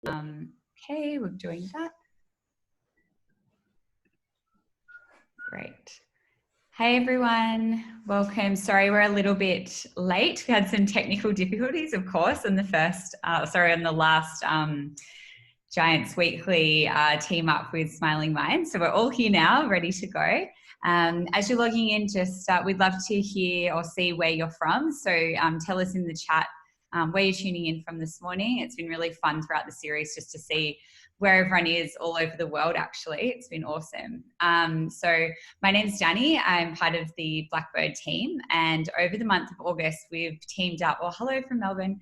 Okay, we're doing that. Great. Hey everyone, welcome. Sorry, we're a little bit late. We had some technical difficulties, of course, on the last Giants Weekly team up with Smiling Minds. So we're all here now, ready to go. As you're logging in, we'd love to hear or see where you're from. So tell us in the chat where you're tuning in from this morning. It's been really fun throughout the series just to see where everyone is all over the world, actually. It's been awesome. So my name's Danny. I'm part of the Blackbird team. And over the month of August, we've teamed up, hello from Melbourne.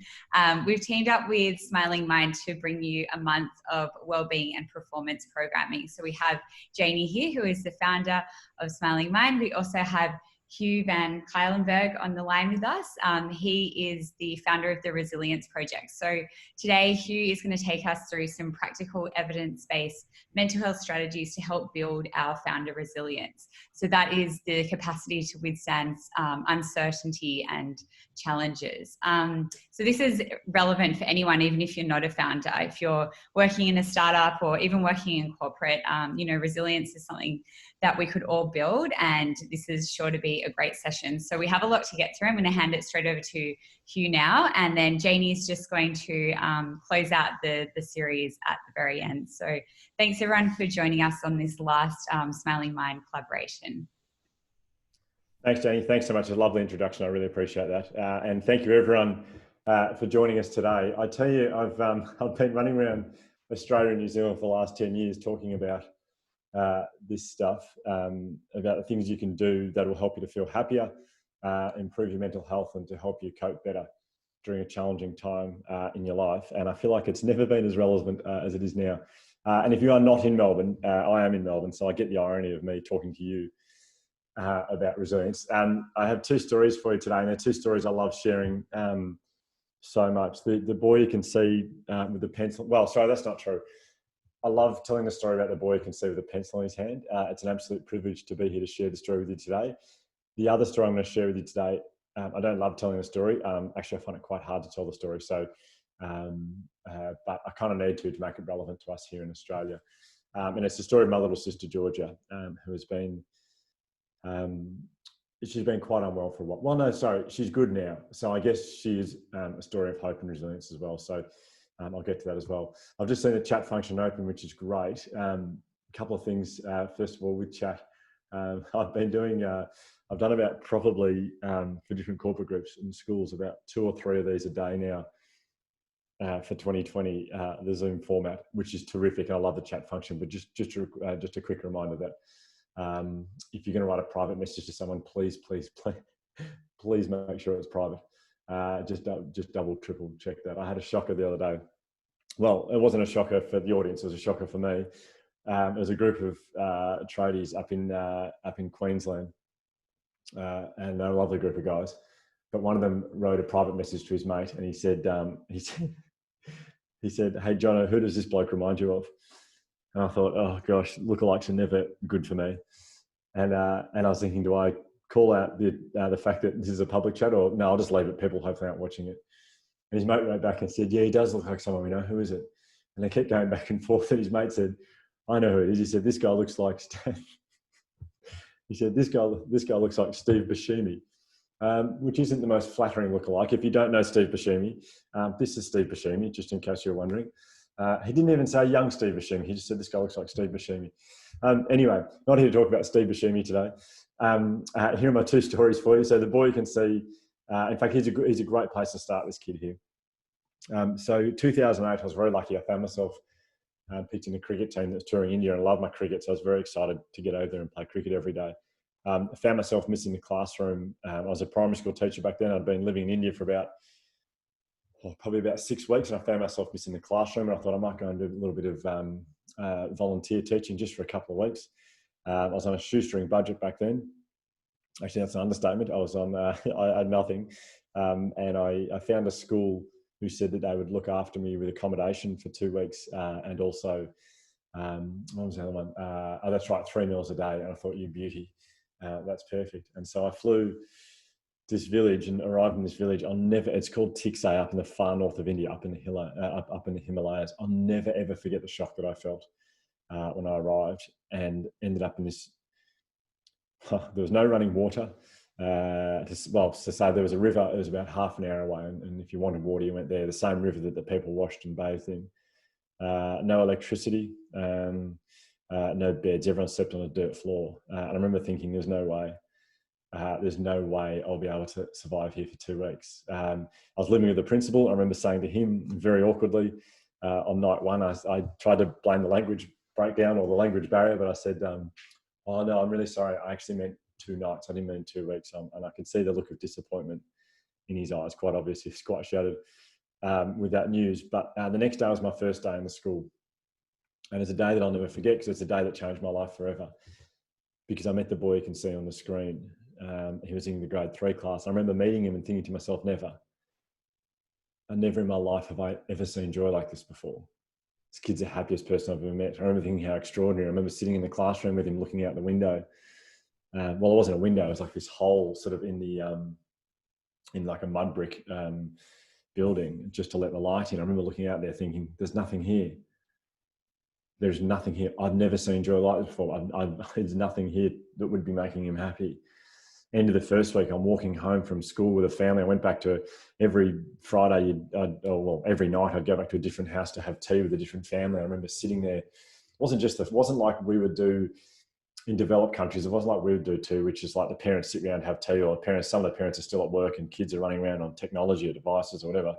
We've teamed up with Smiling Mind to bring you a month of wellbeing and performance programming. So we have Janie here, who is the founder of Smiling Mind. We also have Hugh van Cuylenburg on the line with us. He is the founder of the Resilience Project. So today, Hugh is going to take us through some practical evidence-based mental health strategies to help build our founder resilience. So that is the capacity to withstand uncertainty and challenges. So this is relevant for anyone, even if you're not a founder. If you're working in a startup or even working in corporate, resilience is something that we could all build, and this is sure to be a great session. So we have a lot to get through. I'm going to hand it straight over to Hugh now, and then Janie's just going to close out the series at the very end. So thanks everyone for joining us on this last Smiling Mind collaboration. Thanks, Janie. Thanks so much. It's a lovely introduction. I really appreciate that. And thank you everyone for joining us today. I tell you, I've been running around Australia and New Zealand for the last 10 years talking about this stuff, about the things you can do that will help you to feel happier, improve your mental health, and to help you cope better during a challenging time in your life. And I feel like it's never been as relevant as it is now. And if you are not in Melbourne, I am in Melbourne, so I get the irony of me talking to you about resilience. I have two stories for you today, and they're two stories I love sharing so much. The boy you can see with the pencil. Well, sorry, that's not true. I love telling the story about the boy you can see with a pencil in his hand. It's an absolute privilege to be here to share the story with you today. The other story I'm going to share with you today, I don't love telling the story. Actually, I find it quite hard to tell the story. So, but I kind of need to make it relevant to us here in Australia. And it's the story of my little sister, Georgia, who has been, she's been quite unwell for a while. Well, no, sorry, she's good now. So I guess she is a story of hope and resilience as well. So I'll get to that as well. I've just seen the chat function open, which is great. A couple of things. First of all, with chat, I've been doing, I've done about probably for different corporate groups and schools, about 2 or 3 of these a day now for 2020, the Zoom format, which is terrific. I love the chat function, but just a quick reminder that if you're going to write a private message to someone, please make sure it's private. Just double, triple check that. I had a shocker the other day. Well, it wasn't a shocker for the audience; it was a shocker for me. It was a group of tradies up in Queensland, and they're a lovely group of guys. But one of them wrote a private message to his mate, and he said, "Hey, Jono, who does this bloke remind you of?" And I thought, oh gosh, lookalikes are never good for me. And I was thinking, do I call out the fact that this is a public chat, or no, I'll just leave it. People hopefully aren't watching it. And his mate wrote back and said, yeah, he does look like someone we know. Who is it? And they kept going back and forth. And his mate said, I know who it is. He said, this guy looks like he said, this guy looks like Steve Buscemi, which isn't the most flattering lookalike. If you don't know Steve Buscemi, this is Steve Buscemi, just in case you're wondering. He didn't even say young Steve Buscemi. He just said, this guy looks like Steve Buscemi. Anyway, not here to talk about Steve Buscemi today. Here are my two stories for you. So the boy you can see, in fact, he's a great place to start, this kid here. So 2008, I was very lucky. I found myself picked in a cricket team that's touring India, and I love my cricket. So I was very excited to get over there and play cricket every day. I found myself missing the classroom. I was a primary school teacher back then. I'd been living in India for probably about 6 weeks, and I found myself missing the classroom, and I thought I might go and do a little bit of volunteer teaching just for a couple of weeks. I was on a shoestring budget back then. Actually, that's an understatement. I was on, I had nothing. And I found a school who said that they would look after me with accommodation for 2 weeks. And also, what was the other one? Oh, that's right, 3 meals a day. And I thought, you beauty, that's perfect. And so I flew this village and arrived in this village. It's called Tiksay, up in the far north of India, up in the Himalayas. I'll never ever forget the shock that I felt when I arrived, and ended up in this. There was no running water. To say there was a river. It was about half an hour away, and if you wanted water, you went there. The same river that the people washed and bathed in. No electricity, no beds. Everyone slept on a dirt floor. And I remember thinking, there's no way I'll be able to survive here for 2 weeks. I was living with the principal. I remember saying to him very awkwardly on night one, I tried to blame the language breakdown or the language barrier, but I said, oh no, I'm really sorry. I actually meant 2 nights. I didn't mean 2 weeks. And I could see the look of disappointment in his eyes, quite obvious. He's quite shattered with that news. But the next day was my first day in the school. And it's a day that I'll never forget, because it's a day that changed my life forever. Because I met the boy you can see on the screen. He was in the grade 3 class. I remember meeting him and thinking to myself, never in my life have I ever seen joy like this before. This kid's the happiest person I've ever met. I remember thinking how extraordinary. I remember sitting in the classroom with him, looking out the window. Well, it wasn't a window. It was like this hole sort of in the, in like a mud brick building, just to let the light in. I remember looking out there thinking, there's nothing here. There's nothing here. I've never seen joy like this before. There's nothing here that would be making him happy. End of the first week, I'm walking home from school with a family. I went back to every Friday, every night I'd go back to a different house to have tea with a different family. I remember sitting there. It wasn't like we would do in developed countries. It wasn't like we would do too, which is like the parents sit around and have tea, or some of the parents are still at work and kids are running around on technology or devices or whatever.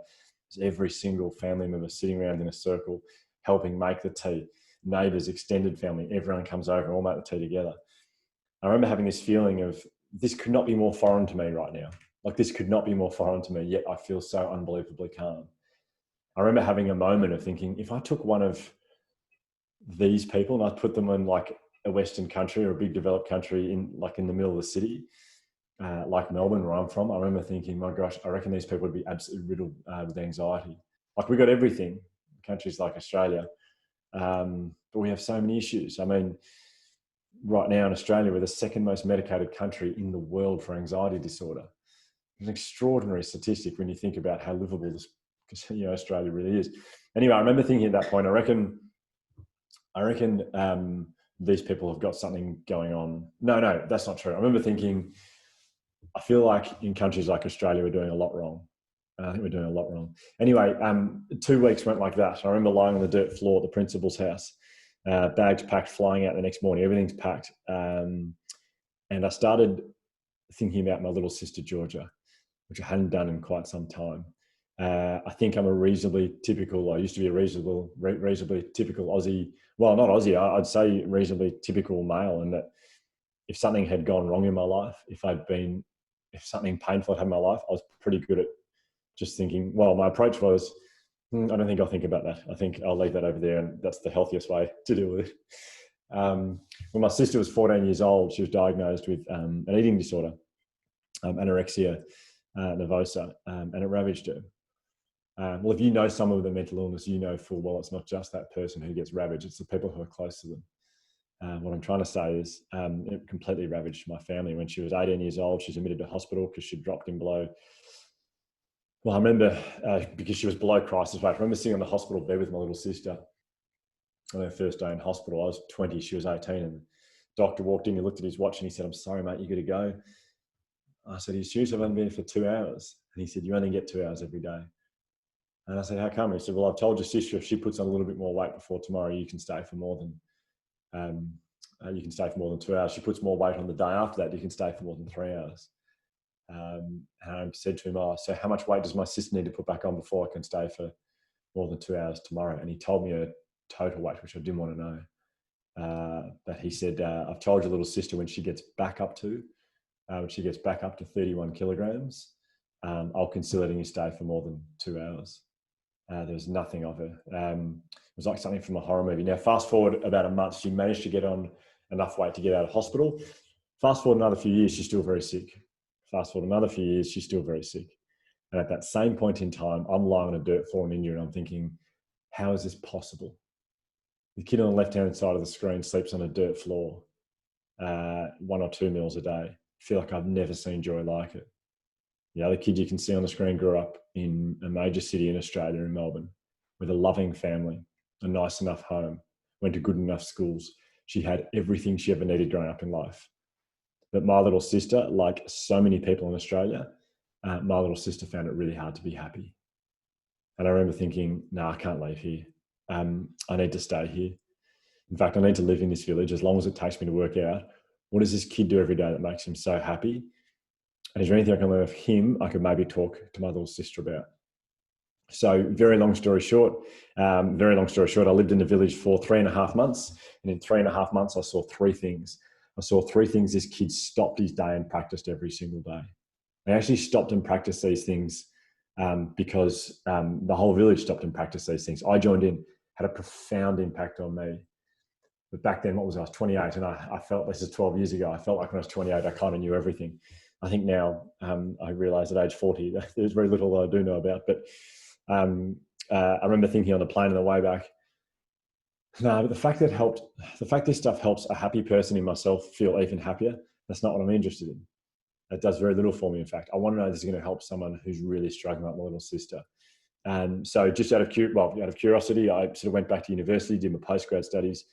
It's every single family member sitting around in a circle, helping make the tea. Neighbours, extended family, everyone comes over and all make the tea together. I remember having this feeling of, this could not be more foreign to me right now. Like, this could not be more foreign to me, yet I feel so unbelievably calm. I remember having a moment of thinking, if I took one of these people and I put them in like a Western country or a big developed country in the middle of the city, like Melbourne, where I'm from, I remember thinking, my gosh, I reckon these people would be absolutely riddled with anxiety. Like, we got everything, countries like Australia, but we have so many issues. I mean, right now in Australia, we're the second most medicated country in the world for anxiety disorder. It's an extraordinary statistic when you think about how livable this, Australia really is. Anyway, I remember thinking at that point, I reckon these people have got something going on. No, that's not true. I remember thinking, I feel like in countries like Australia, we're doing a lot wrong. I think we're doing a lot wrong. Anyway, 2 weeks went like that. I remember lying on the dirt floor at the principal's house, bags packed, flying out the next morning. Everything's packed. And I started thinking about my little sister, Georgia, which I hadn't done in quite some time. I think I'm I used to be a reasonably typical Aussie. Well, not Aussie, I'd say reasonably typical male, and that if something had gone wrong in my life, if something painful had happened in my life, I was pretty good at just thinking, well, my approach was, I don't think I'll think about that. I think I'll leave that over there, and that's the healthiest way to deal with it. When my sister was 14 years old, she was diagnosed with an eating disorder, anorexia nervosa, and it ravaged her. Well, if you know someone with a mental illness, you know full well it's not just that person who gets ravaged, it's the people who are close to them. What I'm trying to say is it completely ravaged my family. When she was 18 years old, she was admitted to hospital because she dropped in below. Well, I remember because she was below crisis weight. I remember sitting on the hospital bed with my little sister on her first day in hospital. I was 20, she was 18, and the doctor walked in, he looked at his watch and he said, "I'm sorry, mate, you got to go." I said, "Are you serious? I've only been here for 2 hours." And he said, "You only get 2 hours every day." And I said, "How come?" He said, "Well, I've told your sister if she puts on a little bit more weight before tomorrow, you can stay for more than 2 hours. She puts more weight on the day after that, you can stay for more than 3 hours." And I said to him, "Oh, so how much weight does my sister need to put back on before I can stay for more than 2 hours tomorrow?" And he told me a total weight, which I didn't want to know. But he said, "I've told your little sister when she gets back up to 31 kilograms, I'll consider letting you stay for more than 2 hours." There was nothing of her. It was like something from a horror movie. Now, fast forward about a month, she managed to get on enough weight to get out of hospital. Fast forward another few years, she's still very sick. Fast forward another few years, she's still very sick. And at that same point in time, I'm lying on a dirt floor in India and I'm thinking, how is this possible? The kid on the left-hand side of the screen sleeps on a dirt floor 1 or 2 meals a day. I feel like I've never seen joy like it. The other kid you can see on the screen grew up in a major city in Australia, in Melbourne, with a loving family, a nice enough home, went to good enough schools. She had everything she ever needed growing up in life. But my little sister, like so many people in Australia, my little sister found it really hard to be happy. And I remember thinking, no, I can't leave here. I need to stay here. In fact, I need to live in this village as long as it takes me to work out what does this kid do every day that makes him so happy? And is there anything I can learn of him I could maybe talk to my little sister about? So very long story short, I lived in the village for 3.5 months. And in 3.5 months, I saw three things. I saw three things this kid stopped his day and practiced every single day. I actually stopped and practiced these things because the whole village stopped and practiced these things. I joined in, had a profound impact on me. But back then, I was 28, and I felt, this is 12 years ago, I felt like when I was 28, I kind of knew everything. I think now I realise at age 40, there's very little that I do know about. But I remember thinking on the plane on the way back, no, but the fact this stuff helps a happy person in myself feel even happier, that's not what I'm interested in. It does very little for me, in fact. I want to know this is going to help someone who's really struggling, like my little sister. And so just out of curiosity, I sort of went back to university, did my postgrad studies,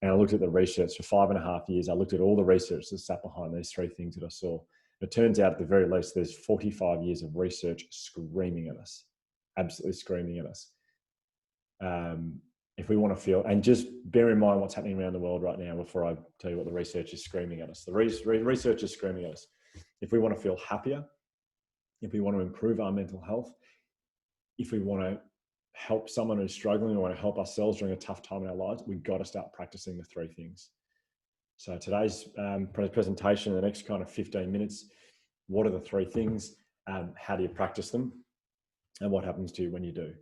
and I looked at the research for 5.5 years. I looked at all the research that sat behind these three things that I saw. It turns out at the very least, there's 45 years of research screaming at us, absolutely screaming at us. If we want to feel, and just bear in mind what's happening around the world right now before I tell you what the research is screaming at us. The research is screaming at us. If we want to feel happier, if we want to improve our mental health, if we want to help someone who's struggling or want to help ourselves during a tough time in our lives, we've got to start practicing the three things. So today's presentation, the next kind of 15 minutes, what are the three things? How do you practice them? And what happens to you when you do?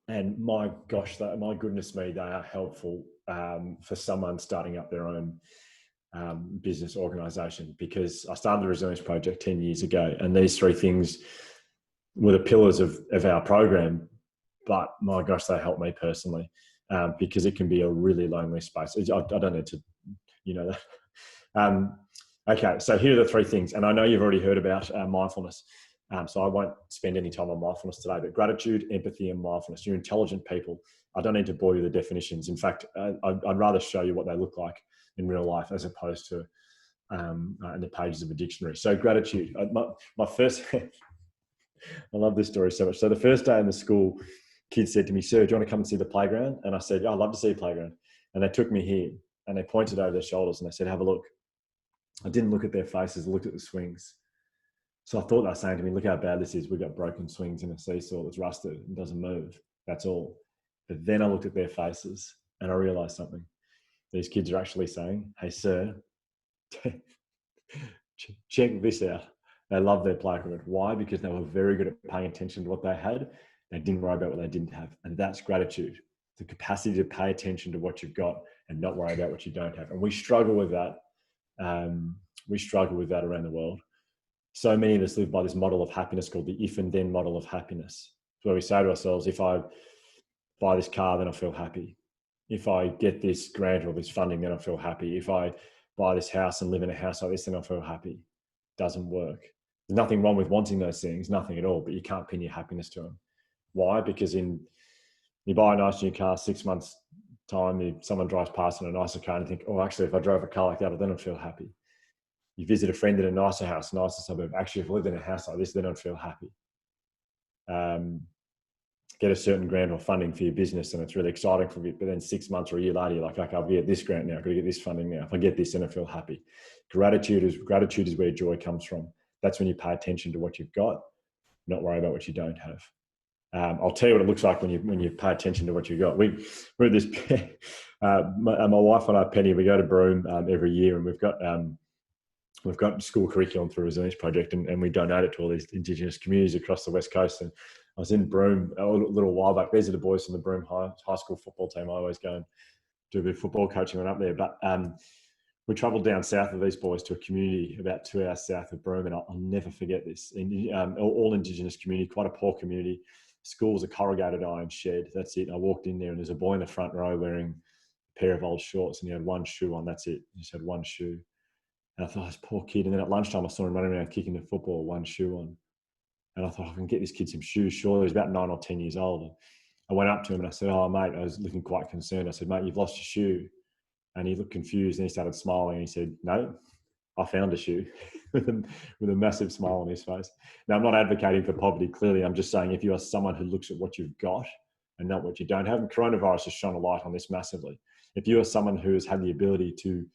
And my goodness me, they are helpful for someone starting up their own business organization, because I started the Resilience Project 10 years ago, and these three things were the pillars of our program. But my gosh, they help me personally because it can be a really lonely space. I don't need to, that. Okay, so here are the three things. And I know you've already heard about mindfulness. So I won't spend any time on mindfulness today, but gratitude, empathy, and mindfulness. You're intelligent people. I don't need to bore you with the definitions. In fact, I'd rather show you what they look like in real life as opposed to in the pages of a dictionary. So gratitude. My first, I love this story so much. So the first day in the school, kids said to me, "Sir, do you want to come and see the playground?" And I said, "Yeah, I'd love to see a playground." And they took me here and they pointed over their shoulders and they said, "Have a look." I didn't look at their faces, I looked at the swings. So I thought they were saying to me, "Look how bad this is. We've got broken swings in a seesaw that's rusted and doesn't move. That's all." But then I looked at their faces and I realized something. These kids are actually saying, "Hey, sir, check this out." They love their playground. Why? Because they were very good at paying attention to what they had. They didn't worry about what they didn't have. And that's gratitude. The capacity to pay attention to what you've got and not worry about what you don't have. And we struggle with that. We struggle with that around the world. So many of us live by this model of happiness called the if and then model of happiness. It's where we say to ourselves, if I buy this car, then I feel happy. If I get this grant or this funding, then I feel happy. If I buy this house and live in a house like this, then I feel happy. Doesn't work. There's nothing wrong with wanting those things, nothing at all, but you can't pin your happiness to them. Why? Because you buy a nice new car, 6 months time, someone drives past in a nicer car and you think, "Oh, actually, if I drove a car like that, then I'd feel happy." You visit a friend in a nicer house, nicer suburb. Actually, if I lived in a house like this, then I'd feel happy. Get a certain grant or funding for your business and it's really exciting for you, but then 6 months or a year later, you're like, "Okay, I'll get this grant now, I've got to get this funding now. If I get this, then I feel happy." Gratitude is where joy comes from. That's when you pay attention to what you've got, not worry about what you don't have. I'll tell you what it looks like when you pay attention to what you've got. We're at this, my wife and I, Penny, we go to Broome every year, and we've got school curriculum through Resilience Project, and we donate it to all these Indigenous communities across the West Coast. And I was in Broome a little while back. These are the boys from the Broome high school football team. I always go and do a bit of football coaching when I'm up there. But we travelled down south of these boys to a community about 2 hours south of Broome, and I'll never forget this. All Indigenous community, quite a poor community. School's a corrugated iron shed. That's it. I walked in there, and there's a boy in the front row wearing a pair of old shorts, and he had one shoe on. That's it. He just had one shoe. And I thought, "This poor kid." And then at lunchtime, I saw him running around kicking the football, one shoe on. And I thought, I can get this kid some shoes. Surely he's about 9 or 10 years old. I went up to him and I said, oh, mate, I was looking quite concerned. I said, mate, you've lost your shoe. And he looked confused and he started smiling. And he said, no, I found a shoe with a massive smile on his face. Now, I'm not advocating for poverty. Clearly, I'm just saying if you are someone who looks at what you've got and not what you don't have, and coronavirus has shone a light on this massively. If you are someone who has had the ability to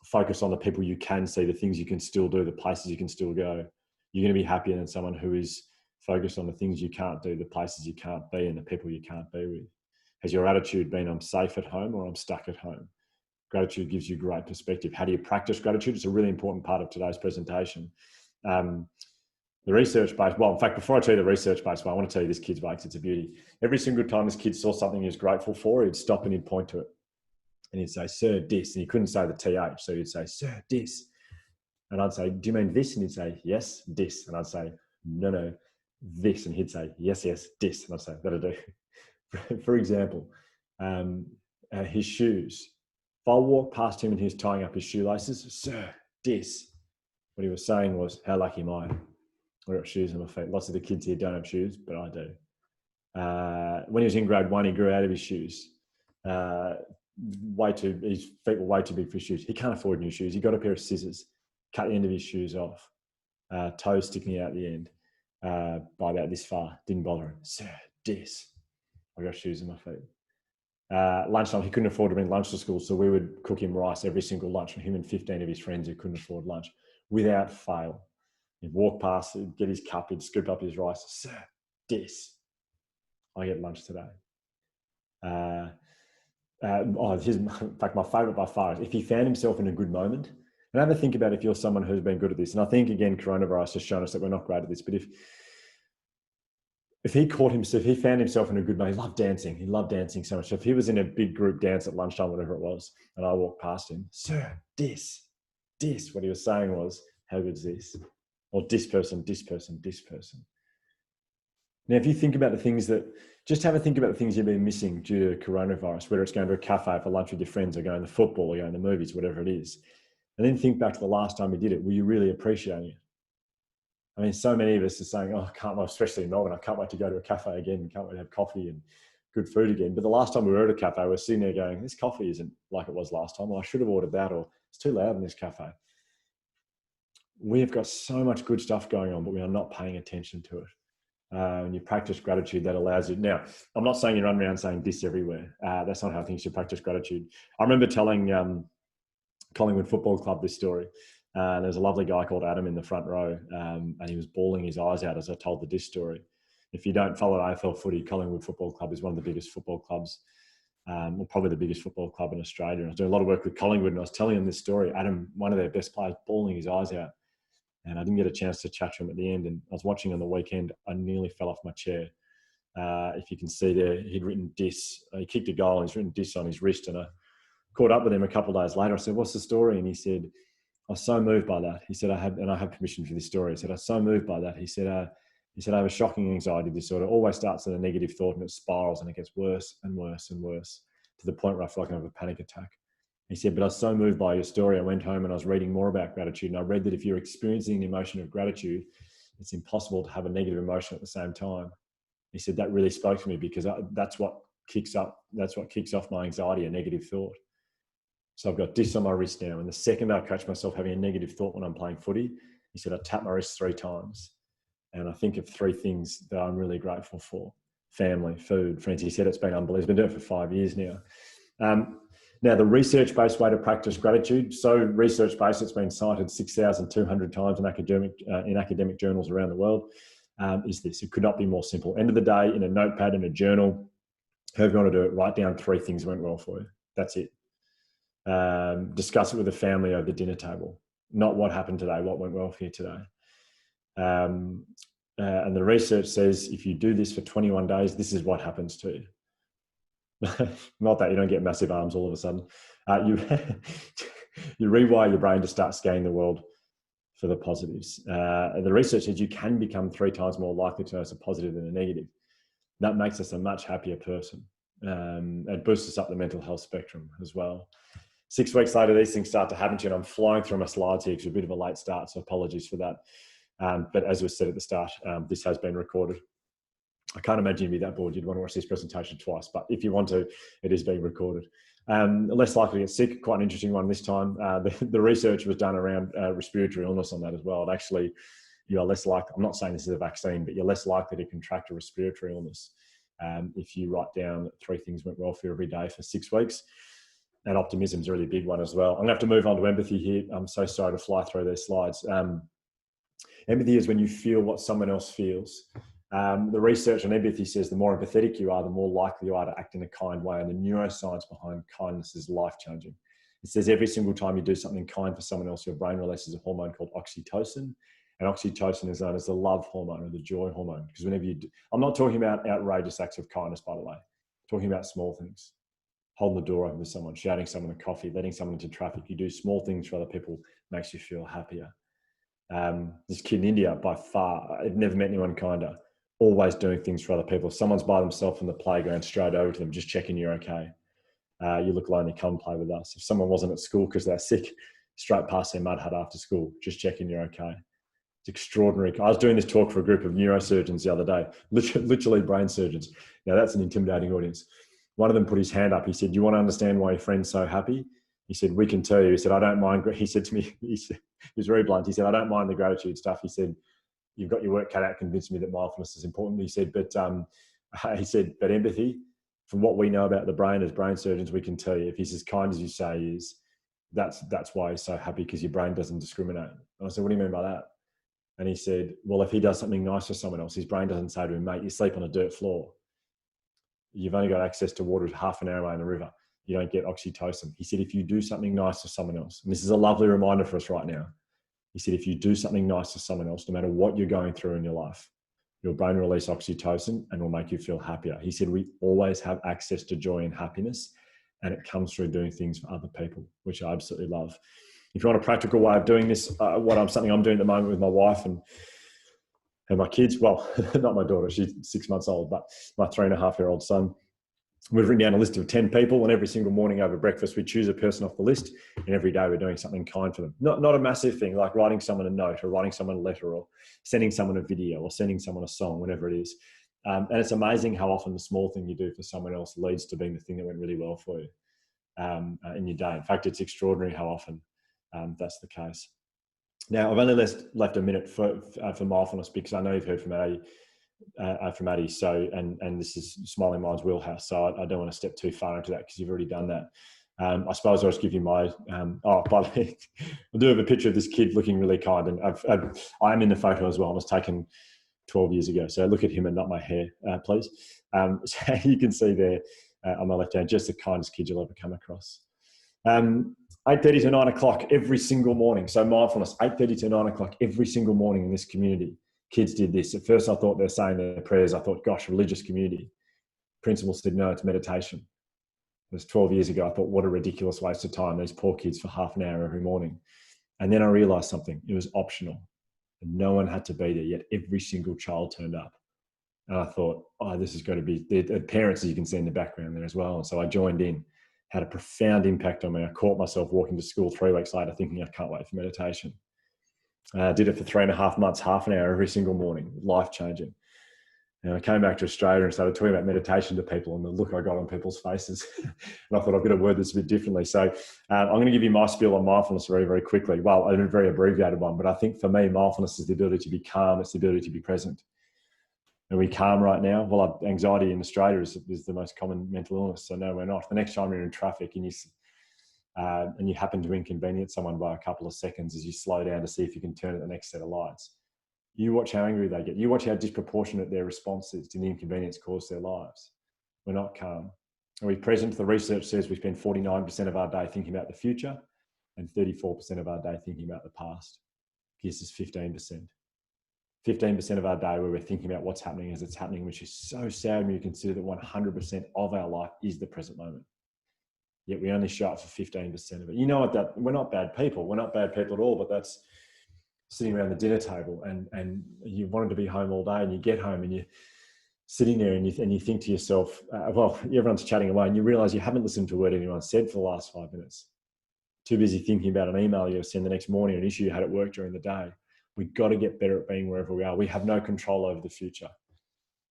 focus on the people you can see, the things you can still do, the places you can still go, you're going to be happier than someone who is focused on the things you can't do, the places you can't be, and the people you can't be with. Has your attitude been, I'm safe at home or I'm stuck at home? Gratitude gives you great perspective. How do you practice gratitude? It's a really important part of today's presentation. The research-based, well, in fact, before I tell you the research-based one, I want to tell you this kid's way because it's a beauty. Every single time this kid saw something he was grateful for, he'd stop and he'd point to it. And he'd say, sir, dis. And he couldn't say the TH, so he'd say, sir, dis. And I'd say, do you mean this? And he'd say, yes, dis. And I'd say, no, this. And he'd say, yes, dis. And I'd say, that'll do. For example, his shoes. If I walked past him and he was tying up his shoelaces, sir, dis. What he was saying was, how lucky am I? I've got shoes on my feet. Lots of the kids here don't have shoes, but I do. When he was in grade 1, he grew out of his shoes. His feet were way too big for his shoes. He can't afford new shoes. He got a pair of scissors, cut the end of his shoes off, toes sticking out the end by about this far. Didn't bother him. Sir, dis. I got shoes on my feet. Lunchtime, he couldn't afford to bring lunch to school, so we would cook him rice every single lunch for him and 15 of his friends who couldn't afford lunch, without fail. He'd walk past, he'd get his cup, he'd scoop up his rice. Sir, dis. I get lunch today. In fact, my favourite by far is if he found himself in a good moment, and have a think about if you're someone who's been good at this. And I think, again, coronavirus has shown us that we're not great at this, but if he found himself in a good moment, he loved dancing. He loved dancing so much. So if he was in a big group dance at lunchtime, whatever it was, and I walked past him, sir, dis. What he was saying was, how good is this? Or dis person. Now, if you think about the things just have a think about the things you've been missing due to coronavirus, whether it's going to a cafe for lunch with your friends or going to football or going to movies, whatever it is. And then think back to the last time you did it. Were you really appreciating it? I mean, so many of us are saying, oh, especially in Melbourne, I can't wait to go to a cafe again. Can't wait to have coffee and good food again. But the last time we were at a cafe, we were sitting there going, this coffee isn't like it was last time. Or I should have ordered that, or it's too loud in this cafe. We have got so much good stuff going on, but we are not paying attention to it. And you practice gratitude, that allows you. Now, I'm not saying you run around saying this everywhere. That's not how I think you should practice gratitude. I remember telling Collingwood Football Club this story. There's a lovely guy called Adam in the front row, and he was bawling his eyes out as I told the diss story. If you don't follow AFL footy, Collingwood Football Club is one of the biggest football clubs, or probably the biggest football club in Australia. And I was doing a lot of work with Collingwood, and I was telling him this story. Adam, one of their best players, bawling his eyes out. And I didn't get a chance to chat to him at the end. And I was watching on the weekend. I nearly fell off my chair. If you can see there, he'd written diss. He kicked a goal and he's written diss on his wrist. And I caught up with him a couple of days later. I said, what's the story? And he said, I was so moved by that. He said, I have permission for this story. He said, I was so moved by that. He said, I have a shocking anxiety disorder. It always starts with a negative thought and it spirals and it gets worse and worse and worse to the point where I feel like I have a panic attack. He said, but I was so moved by your story. I went home and I was reading more about gratitude. And I read that if you're experiencing the emotion of gratitude, it's impossible to have a negative emotion at the same time. He said, that really spoke to me because that's what kicks off my anxiety, a negative thought. So I've got this on my wrist now. And the second I catch myself having a negative thought when I'm playing footy, he said, I tap my wrist 3 times. And I think of 3 things that I'm really grateful for. Family, food, friends. He said it's been unbelievable. He's been doing it for 5 years now. Now, the research-based way to practice gratitude. So research-based, it's been cited 6,200 times in academic journals around the world, is this. It could not be more simple. End of the day, in a notepad, in a journal, however you want to do it, write down 3 things that went well for you. That's it. Discuss it with the family over the dinner table. Not what happened today, what went well for you today. And the research says if you do this for 21 days, this is what happens to you. Not that you don't get massive arms all of a sudden. You rewire your brain to start scanning the world for the positives. And the research says you can become 3 times more likely to notice a positive than a negative. That makes us a much happier person. It boosts us up the mental health spectrum as well. 6 weeks later, these things start to happen to you. And I'm flying through my slides here because it's a bit of a late start, so apologies for that. But as was said at the start, this has been recorded. I can't imagine you'd be that bored. You'd want to watch this presentation twice, but if you want to, it is being recorded. Less likely to get sick, quite an interesting one this time. The research was done around respiratory illness on that as well. Actually, you are less likely, I'm not saying this is a vaccine, but you're less likely to contract a respiratory illness if you write down 3 things went well for you every day for 6 weeks. And optimism is a really big one as well. I'm going to have to move on to empathy here. I'm so sorry to fly through these slides. Empathy is when you feel what someone else feels. The research on empathy says the more empathetic you are, the more likely you are to act in a kind way. And the neuroscience behind kindness is life-changing. It says every single time you do something kind for someone else, your brain releases a hormone called oxytocin. And oxytocin is known as the love hormone or the joy hormone. Because whenever you do, I'm not talking about outrageous acts of kindness, by the way. I'm talking about small things. Holding the door open for someone, shouting someone a coffee, letting someone into traffic. You do small things for other people, makes you feel happier. This kid in India, by far, I've never met anyone kinder. Always doing things for other people. If someone's by themselves in the playground, straight over to them, just checking you're okay. You look lonely, come play with us. If someone wasn't at school because they're sick, straight past their mud hut after school, just checking you're okay. It's extraordinary. I was doing this talk for a group of neurosurgeons the other day, literally brain surgeons. Now that's an intimidating audience. One of them put his hand up. He said, "Do you want to understand why your friend's so happy?" He said, "We can tell you." He said, "I don't mind." He said to me, he was very blunt. He said, "I don't mind the gratitude stuff." He said, "You've got your work cut out, convinced me that mindfulness is important." He said, but empathy, from what we know about the brain as brain surgeons, we can tell you if he's as kind as you say he is, that's why he's so happy, because your brain doesn't discriminate. And I said, "What do you mean by that?" And he said, "Well, if he does something nice for someone else, his brain doesn't say to him, 'Mate, you sleep on a dirt floor. You've only got access to water half an hour away in the river. You don't get oxytocin.'" He said, "If you do something nice for someone else," and this is a lovely reminder for us right now. He said, "If you do something nice for someone else, no matter what you're going through in your life, your brain will release oxytocin and will make you feel happier." He said, "We always have access to joy and happiness, and it comes through doing things for other people," which I absolutely love. If you want a practical way of doing this, something I'm doing at the moment with my wife and my kids, well, not my daughter, she's 6 months old, but my 3.5-year-old son, we've written down a list of 10 people, and every single morning over breakfast, we choose a person off the list, and every day we're doing something kind for them. Not a massive thing, like writing someone a note or writing someone a letter or sending someone a video or sending someone a song, whatever it is. And it's amazing how often the small thing you do for someone else leads to being the thing that went really well for you in your day. In fact, it's extraordinary how often that's the case. Now, I've only left a minute for mindfulness, because I know you've heard from Addy. So, and this is Smiling Mind's wheelhouse. So I don't want to step too far into that, because you've already done that. I suppose I'll just give you my, by the way, I do have a picture of this kid looking really kind, and I'm in the photo as well. It was taken 12 years ago. So look at him and not my hair, please. So you can see there on my left hand, just the kindest kid you'll ever come across. 8:30 to 9 o'clock every single morning. So mindfulness, 8:30 to 9 o'clock every single morning in this community. Kids did this. At first, I thought they're saying their prayers. I thought, gosh, religious community. Principal said, no, it's meditation. It was 12 years ago. I thought, what a ridiculous waste of time. These poor kids for half an hour every morning. And then I realized something. It was optional. And no one had to be there, yet every single child turned up. And I thought, oh, this is going to be, the parents, as you can see in the background there as well. And so I joined in. Had a profound impact on me. I caught myself walking to school 3 weeks later thinking, I can't wait for meditation. I did it for 3.5 months, half an hour every single morning, life-changing. And I came back to Australia and started talking about meditation to people, and the look I got on people's faces. And I thought, I've got to word this a bit differently. So I'm going to give you my spiel on mindfulness very, very quickly. Well, a very abbreviated one, but I think for me, mindfulness is the ability to be calm. It's the ability to be present. Are we calm right now? Well, anxiety in Australia is the most common mental illness. So no, we're not. The next time you're in traffic and you happen to inconvenience someone by a couple of seconds as you slow down to see if you can turn at the next set of lights, you watch how angry they get. You watch how disproportionate their response is to the inconvenience caused their lives. We're not calm. Are we present? The research says we spend 49% of our day thinking about the future and 34% of our day thinking about the past. Gives us 15%. 15% of our day where we're thinking about what's happening as it's happening, which is so sad when you consider that 100% of our life is the present moment. Yet we only show up for 15% of it. You know what? That we're not bad people. We're not bad people at all, but that's sitting around the dinner table and you wanted to be home all day, and you get home and you're sitting there and you think to yourself, well, everyone's chatting away, and you realize you haven't listened to a word anyone said for the last 5 minutes. Too busy thinking about an email you'll send the next morning, or an issue you had at work during the day. We've got to get better at being wherever we are. We have no control over the future.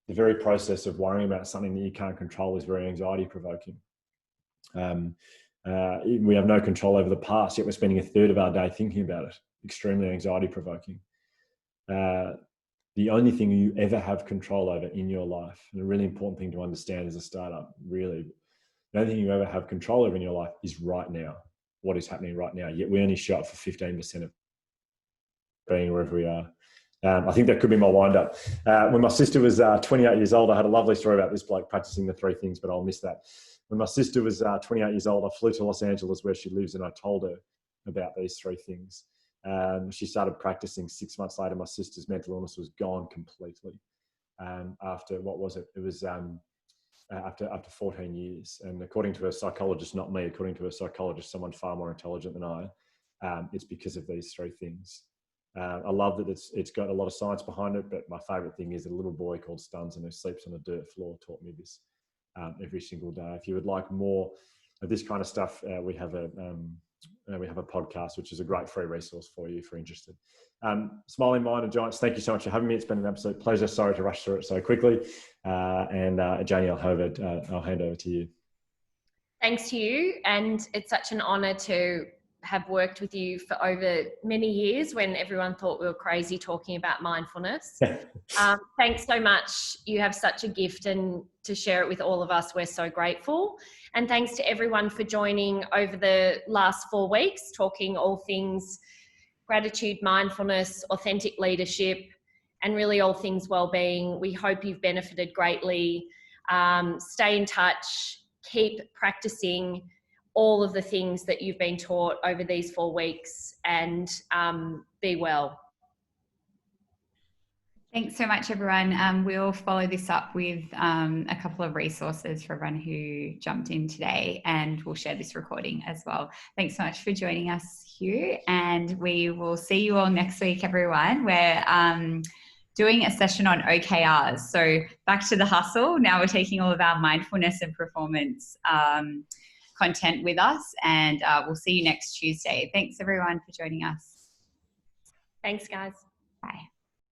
The very process of worrying about something that you can't control is very anxiety provoking. We have no control over the past, yet we're spending a third of our day thinking about it. Extremely anxiety provoking. The only thing you ever have control over in your life, and a really important thing to understand as a startup, really, the only thing you ever have control over in your life is right now. What is happening right now? Yet we only show up for 15% of being wherever we are. I think that could be my wind up. When my sister was 28 years old, I had a lovely story about this bloke practicing the 3 things, but I'll miss that. When my sister was 28 years old, I flew to Los Angeles where she lives, and I told her about these 3 things. She started practicing. 6 months later, my sister's mental illness was gone completely. After, what was it? It was after 14 years. And according to a psychologist, not me, according to a psychologist, someone far more intelligent than I, it's because of these 3 things. I love that it's got a lot of science behind it, but my favorite thing is a little boy called Stuns, and who sleeps on a dirt floor, taught me this every single day. If you would like more of this kind of stuff, we have a podcast, which is a great free resource for you if you're interested. Smiling Mind and Giants, thank you so much for having me. It's been an absolute pleasure. Sorry to rush through it so quickly. And Janie, I'll hand over to you. Thanks to you. And it's such an honour to have worked with you for over many years when everyone thought we were crazy talking about mindfulness. Thanks so much. You have such a gift, and to share it with all of us, we're so grateful. And thanks to everyone for joining over the last 4 weeks, talking all things gratitude, mindfulness, authentic leadership, and really all things well-being. We hope you've benefited greatly. Stay in touch, keep practicing all of the things that you've been taught over these 4 weeks, and be well. Thanks so much, everyone. We'll follow this up with a couple of resources for everyone who jumped in today, and we'll share this recording as well. Thanks so much for joining us, Hugh, and we will see you all next week, everyone. We're doing a session on OKRs. So back to the hustle. Now we're taking all of our mindfulness and performance content with us, and we'll see you next Tuesday. Thanks everyone for joining us. Thanks, guys. Bye.